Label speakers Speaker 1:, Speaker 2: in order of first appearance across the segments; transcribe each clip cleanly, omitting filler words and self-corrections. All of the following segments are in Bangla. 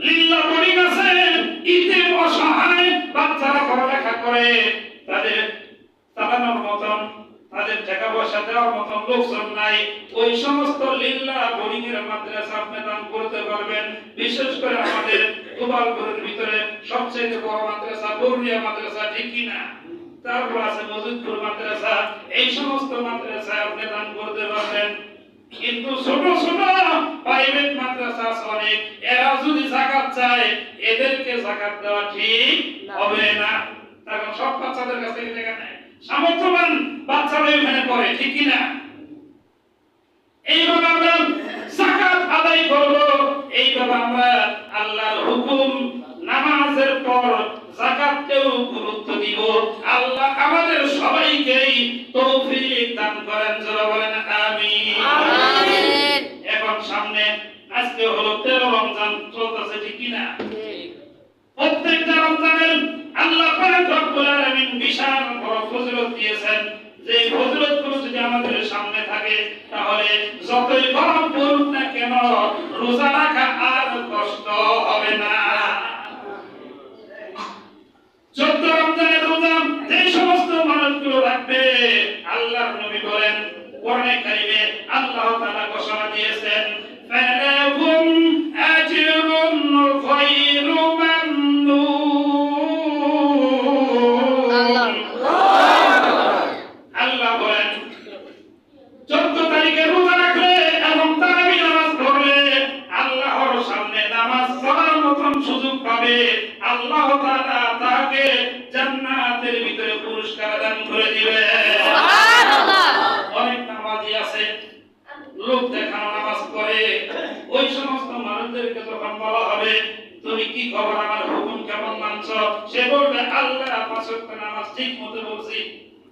Speaker 1: লিল্লাহ বোর্ডিং আছে, ইতে অসহায় বাচ্চারা পড়ালেখা করে, তাদের চালানোর মতন, তাদের টাকা পয়সা দেওয়ার মতন লোকজন নাই, ওই সমস্ত লিল্লাহ বোর্ডিং এর মাদ্রাসা আপনি দান করতে পারবেন। বিশেষ করে আমাদের গোপালপুরের ভিতরে সবচেয়ে বড় মাদ্রাসা বরুণিয়া মাদ্রাসা, ঠিক কিনা? তারপর আছে মজিদপুর মাদ্রাসা, এই সমস্ত মাদ্রাসায় আপনি দান করতে পারবেন। কিন্তু ছোট ছোট প্রাইভেট মাদ্রাসা আছে অনেক, এরা যদি যাকাত চায় এদেরকে যাকাত দেওয়া ঠিক হবে না। কারণ সব বাচ্চাদের কাছ থেকে টাকা নেয়, সামর্থ্যবান বাচ্চারা এখানে পড়ে, ঠিক কিনা? এইভাবে আমরা যাকাত আদায় করব, এইভাবে আমরা আল্লাহর হুকুম নামাজের পর যাকাতকেও গুরুত্ব দিব। আল্লাহ আমাদের সবাইকে তৌফিক দান করেন, যারা বলেন আমিন। আমিন। এখন সামনে আজকে হলো 13 রমজান চলতেছে, ঠিক কিনা? প্রত্যেকটা রমজানের আল্লাহ পাক রব্বুল আলামিন বিশাল বড় ফজিলত দিয়েছেন, যে ফজিলতগুলো যদি আমাদের সামনে থাকে তাহলে যতই গরম পড়ুক না কেন রোজা রাখা আর কষ্ট হবে না। 14 রমজানের রোজা যে সমস্ত মানুষগুলো রাখবে, আল্লাহর নবী বলেন কোরআনে কারিমে আল্লাহ তাআলা ঘোষণা দিয়েছেন, ফালাহুম আজরুন গায়রু মামনুন। আল্লাহ বলেন 14 তারিখে রোজা রাখলে এবং তারাবি নামাজ পড়লে আল্লাহর সামনে নামাজ পড়ার মতন সুযোগ পাবে, আল্লাহ তাআলা তাকে জান্নাতের ভিতরে পুরস্কার দান করে দিবে। সুবহানাল্লাহ। অনেক নামাজি আছে লোক দেখানো নামাজ পড়ে, ওই সমস্ত মানুষদেরকে যখন বলা হবে তুমি কি খবর, আমার হুকুম কেমন মানছো, সে বলবে আল্লাহ 5 ওয়াক্ত নামাজ ঠিক মতো বলছি।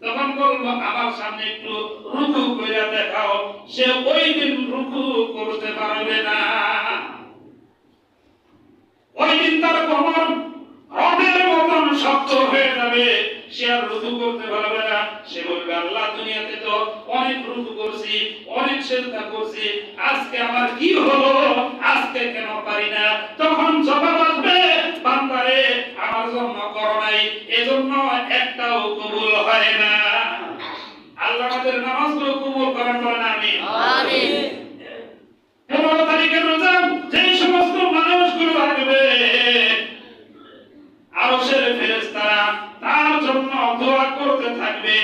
Speaker 1: তখন বলবো আমার সামনে একটু রুকু করে দেখাও, সে ওই দিন রুকু করতে পারবে না। ওই দিন তার কোমর রডের মতন শক্ত হয়ে যাবে, সে আর রুকু করতে পারবে না। সে বলবে আল্লাহ দুনিয়াতে তো অনেক রুকু করছি, অনেক সিজদা করছি, আজকে আমার কি হলো, আজকে কেন পারি না? তখন জবাব আসবে বান্দারে আমার জন্য করো নাই, এজন্য একটাও কবুল হয় না। আল্লাহ আমাদের নামাজগুলো কবুল করেন, বলেন আমিন। আমিন। 15 তারিখের রোজা যে সমস্ত মানুষগুলো রাখবে আরশের ফেরেশতারা তার জন্য দোয়া করতে থাকবে,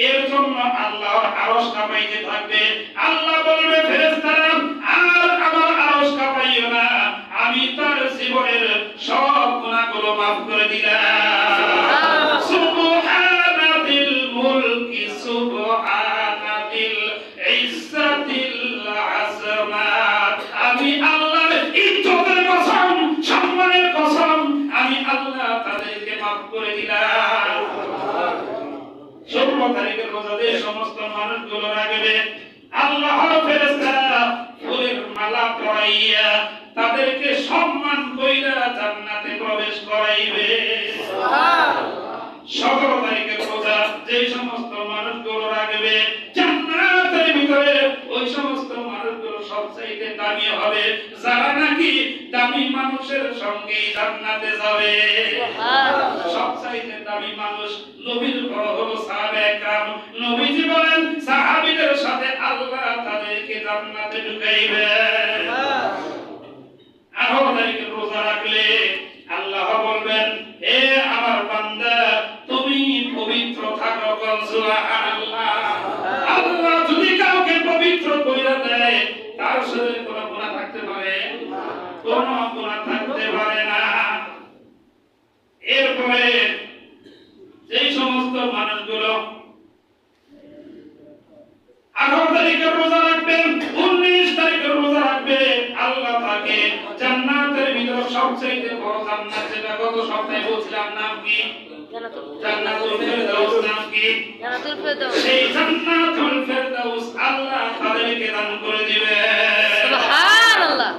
Speaker 1: এর জন্য আল্লাহর আরশ কাঁপাইতে থাকবে। আল্লাহ বলবে ফেরেশতারা আর আমার আরশ কাঁপাইও না, আমি তার জীবনের সব গুনাহগুলো maaf করে দিলাম। সুবহানাতিল মুলকি সুবহানাতিল ইজ্জাতিল আযমাত, আমি আল্লাহর ইজ্জতের কসম, সম্মানের কসম, আমি আল্লাহ তাদেরকে maaf করে দিলাম। 16 তারিখের রোজা যে সমস্ত মানুষগুলো রাখবে আল্লাহর ফেরেশতারা ফুলের মালা পরাইয়া তাদেরকে সম্মান কইরা জান্নাতে প্রবেশ করাইবে। সুবহানাল্লাহ। 17 তারিখের রোজা যে সমস্ত মানুষগুলো রাখবে জান্নাতের ভিতরে ওই সমস্ত মানুষগুলো সবচেয়ে দামি হবে, যারা নাকি দামি মানুষের সঙ্গে জান্নাতে যাবে। সুবহানাল্লাহ। সবচেয়ে দামি মানুষ নবীর পর হলো সাহাবায়ে কেরাম। নবীজি বলেন সাহাবীদের সাথে আল্লাহ তাদেরকে জান্নাতে ঢুকাইবে। সুবহানাল্লাহ। 18 তারিখের রোজা রাখলে আল্লাহ বলবেন হে আমার বান্দা তুমি পবিত্র থাকো, সুবহানাল্লাহ। আল্লাহ যদি কাউকে পবিত্র কইরা দেয় তার শরীরে কোনো গুনাহ থাকতে পারে? কোনো গুনাহ থাকতে পারে না। এরপরে যেই সমস্ত মানুষগুলো 18 তারিখের রোজা রাখবেন, 19 তারিখের রোজা রাখবে, আল্লাহ তাকে জান্নাতের ভিতর সবচেয়ে বড় জান্নাত, যেটা গত সপ্তাহে বলছিলাম নাম কি? জান্নাতুল ফেরদাউস। নাম কি? জান্নাতুল ফেরদাউস। সেই জান্নাতুল ফেরদাউস আল্লাহ তাদেরকে দান করে দিবেন। সুবহানাল্লাহ।